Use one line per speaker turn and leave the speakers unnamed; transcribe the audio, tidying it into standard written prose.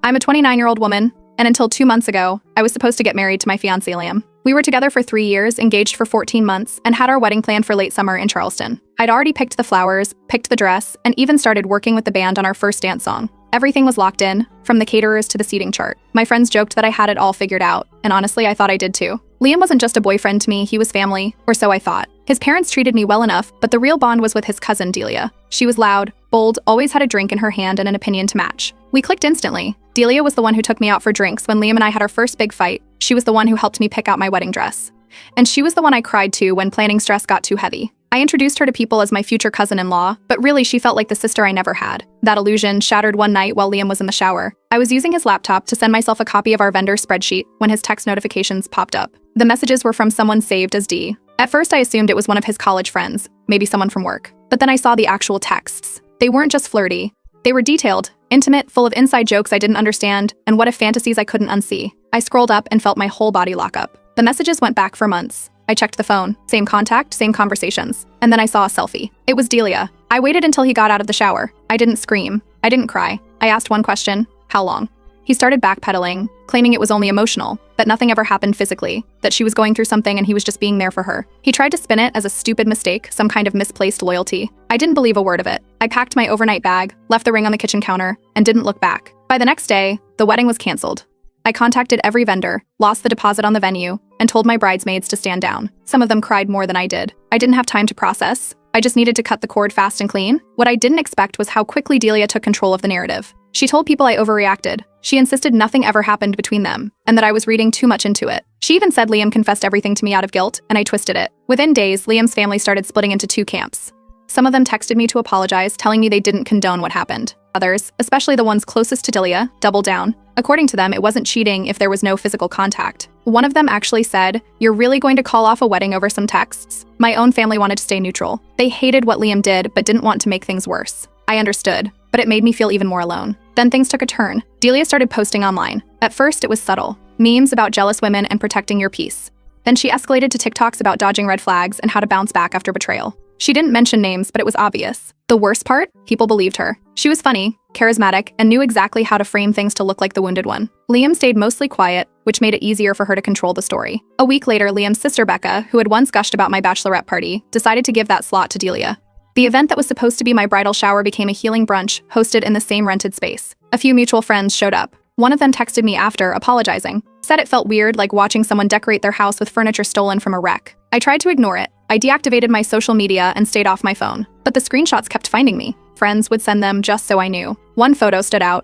I'm a 29-year-old woman, and until 2 months ago, I was supposed to get married to my fiancé Liam. We were together for 3 years, engaged for 14 months, and had our wedding planned for late summer in Charleston. I'd already picked the flowers, picked the dress, and even started working with the band on our first dance song. Everything was locked in, from the caterers to the seating chart. My friends joked that I had it all figured out, and honestly, I thought I did too. Liam wasn't just a boyfriend to me, he was family, or so I thought. His parents treated me well enough, but the real bond was with his cousin Delia. She was loud, bold, always had a drink in her hand and an opinion to match. We clicked instantly. Delia was the one who took me out for drinks when Liam and I had our first big fight. She was the one who helped me pick out my wedding dress. And she was the one I cried to when planning stress got too heavy. I introduced her to people as my future cousin-in-law, but really she felt like the sister I never had. That illusion shattered one night while Liam was in the shower. I was using his laptop to send myself a copy of our vendor spreadsheet when his text notifications popped up. The messages were from someone saved as D. At first I assumed it was one of his college friends, maybe someone from work. But then I saw the actual texts. They weren't just flirty. They were detailed, intimate, full of inside jokes I didn't understand, and what if fantasies I couldn't unsee. I scrolled up and felt my whole body lock up. The messages went back for months. I checked the phone. Same contact, same conversations. And then I saw a selfie. It was Delia. I waited until he got out of the shower. I didn't scream. I didn't cry. I asked one question: how long? He started backpedaling, claiming it was only emotional, that nothing ever happened physically, that she was going through something and he was just being there for her. He tried to spin it as a stupid mistake, some kind of misplaced loyalty. I didn't believe a word of it. I packed my overnight bag, left the ring on the kitchen counter, and didn't look back. By the next day, the wedding was canceled. I contacted every vendor, lost the deposit on the venue, and told my bridesmaids to stand down. Some of them cried more than I did. I didn't have time to process. I just needed to cut the cord fast and clean. What I didn't expect was how quickly Delia took control of the narrative. She told people I overreacted. She insisted nothing ever happened between them, and that I was reading too much into it. She even said Liam confessed everything to me out of guilt, and I twisted it. Within days, Liam's family started splitting into 2 camps. Some of them texted me to apologize, telling me they didn't condone what happened. Others, especially the ones closest to Delia, doubled down. According to them, it wasn't cheating if there was no physical contact. One of them actually said, "You're really going to call off a wedding over some texts?" My own family wanted to stay neutral. They hated what Liam did, but didn't want to make things worse. I understood, but it made me feel even more alone. Then things took a turn. Delia started posting online. At first, it was subtle. Memes about jealous women and protecting your peace. Then she escalated to TikToks about dodging red flags and how to bounce back after betrayal. She didn't mention names, but it was obvious. The worst part? People believed her. She was funny, charismatic, and knew exactly how to frame things to look like the wounded one. Liam stayed mostly quiet, which made it easier for her to control the story. A week later, Liam's sister Becca, who had once gushed about my bachelorette party, decided to give that slot to Delia. The event that was supposed to be my bridal shower became a healing brunch, hosted in the same rented space. A few mutual friends showed up. One of them texted me after, apologizing. Said it felt weird, like watching someone decorate their house with furniture stolen from a wreck. I tried to ignore it. I deactivated my social media and stayed off my phone. But the screenshots kept finding me. Friends would send them just so I knew. One photo stood out.